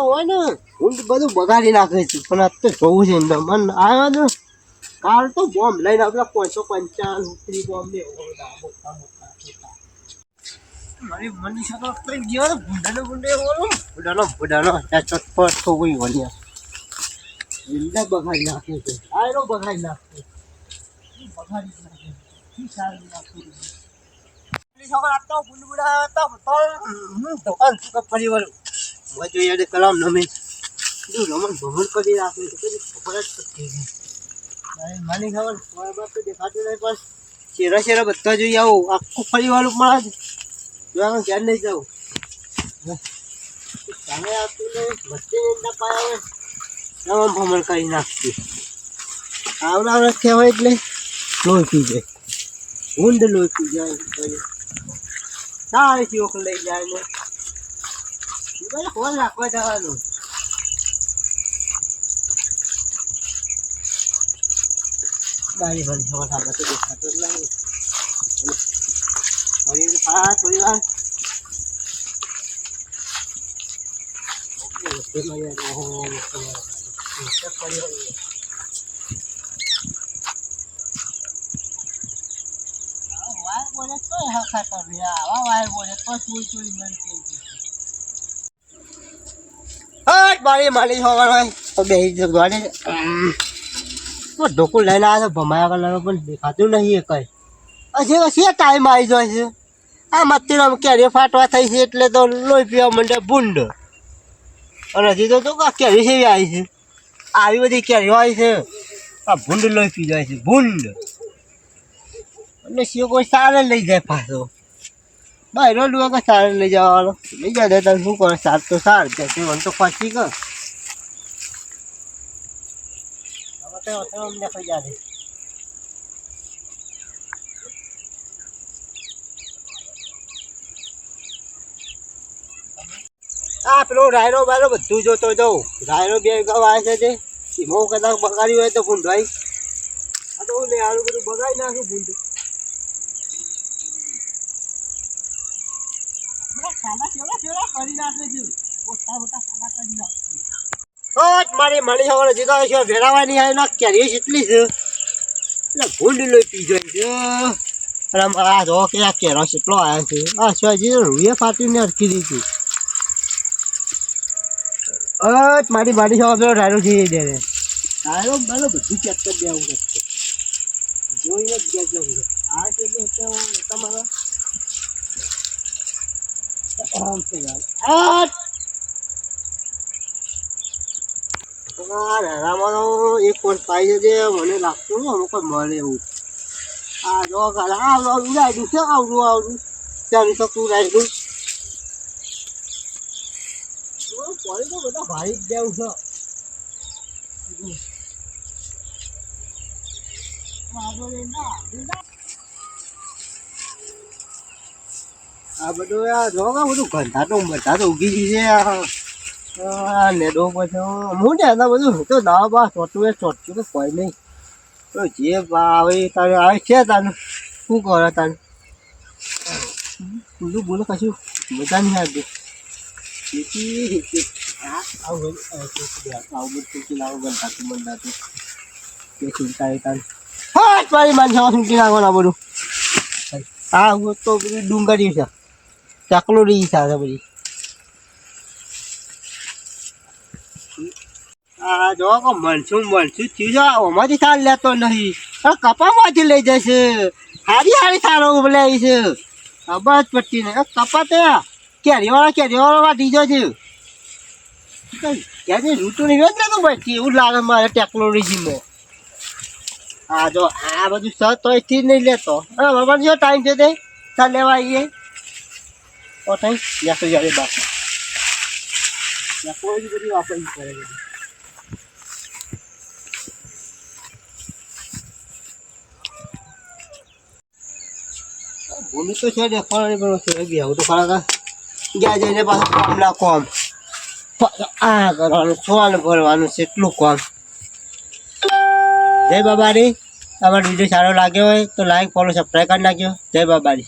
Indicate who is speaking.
Speaker 1: હોય ને હું બધું બગાડી નાખે છે પણ આ તો જોવું છે ને મન આવ્યો ને કાલ તો બોમ્બ લઈને આપણા 555 બોમ્બ ને મારી મનીષા તો કઈ ગયો ભૂંડાનો ચટપટ તો કોઈ વળ્યા જિંદા બગાડી નાખે છે આયરો બગાડી નાખે બગાડી નાખે કી સારી નાખે છોકરા આપતો બુલબુડા તો દુકાન સુકા ફરી વળું હું જોઈએ કલામ નમી રમણ ભમણ કરી રાખે છે કદી ખબર જ પડતી નહીં માની ખબર મારા બાપ તો દેખાતું નહીં પણ શેરા બધા જોઈ આવું આખું ફરી વાળું મળે જોવા ક્યાં નહીં જાઉં સામે આવતું ને વચ્ચે ના પાયા હોય ભમણ કરી નાખતી આવડા કહેવાય એટલે લોહી પી જાય ઊંડ લોહી પી જાય સારી ચીવક લઈ જાય ને ફોન રાખવા જવાનું ગાડી ભરી સવાર આપણે તો દેખાતો જ નહીં થોડી વાર મારી ઢોકું લઈને આવ્યા ભમાયા કલર પણ દેખાતું નહીં કઈ હજી ટાઈમ આવી જાય છે આ મત્તીરામ કેરી ફાટવા થઈ છે એટલે તો લોહી પીવા માંડે ભૂંડ અને હજી તો કેરી છે આવી છે આવી બધી કેરીઓ આવી છે આ ભૂંડ લોહી પી જાય છે ભૂંડ એટલે શિવ કોઈ સારે લઈ જાય પાછો બહાર ડુઆ કે સારે લઈ જવાનો લઈ જાય તને શું કરે સાર તો સાર જશે મને તો ખસી કર અમને ખાઈ જાય આ પેલો રાયરો બાયરો બધું જોતો જાઉં રાયરો બે આવે છે તે એમાં કદાચ બગાડ્યું હોય તો ભૂંડવાઈ આ તો હું આવું બધું બગાડી નાખું ભૂંડ મારી મળી ખબર હજી તો ભેરાવાની આવી ના કેરી એટલી છે એટલે ભૂંડ લોહી પી જાય છે આ જો કે આ કેરો કેટલો આવ્યો છે આ શિવાજી રૂએ ફાટીને અટકી દીધી મારી મારી સવા પેલો ડાયરો જઈ દે ડાયરો બારો બધું ચેક કરી દેવું પડશે જોઈને જ ગયા જવું આ છે તમારા એક વર્ષ પાઈ જશે મને લાગતું ને અમુક મળે એવું આ જો ઉડાડ્યું છે આવડું ચાલુ શકું ઉડાડ્યું તો બધા ભાઈ જ દેવું છે આ બધું જો બધું ગંધા તો ઉગી છે નેડો પછી હું ને એના બધું તો દવા બા ચોટું તો કોઈ નહીં તો જે આવે તારે આવે છે તારું શું કરે તારે બધું બોલો કશું મજા નહીં આવતી બધું હા હું તો બધું ડુંગળી છે ચકલોડી છે બધી આ જો મનસું થયું છે ઓમાંથી સાર લેતો નહીં કપામાંથી લઈ જશે હારી સારો લે છે ખબર જ પડતી નહીં કપા તો કેરીવાળા વાટી જાય છે ક્યાંથી રૂટું નહીં ને તો બચી એવું લાગે મારે ટેકનોલોજીમાં હા જો આ બધું સર તો અહીંથી જ નહીં લેતો હા બાબા જો ટાઈમ છે તે ચાલ લેવા આવીએ તો થઈ લેશો જ્યારે બાપા ટેકનોલોજી બધી વાપરવી પડે ભૂલ તો છે દેખવાની પણ છે આવું તો ખરા ગયા જઈને પાછું કોમલા કોમ આ કરવાનું સોન ભરવાનું છે એટલું કોમ જય બાબારી તમારો વિડીયો સારો લાગ્યો હોય તો લાઈક ફોલો સબસ્ક્રાઈબ કરી નાખજો જય બાબારી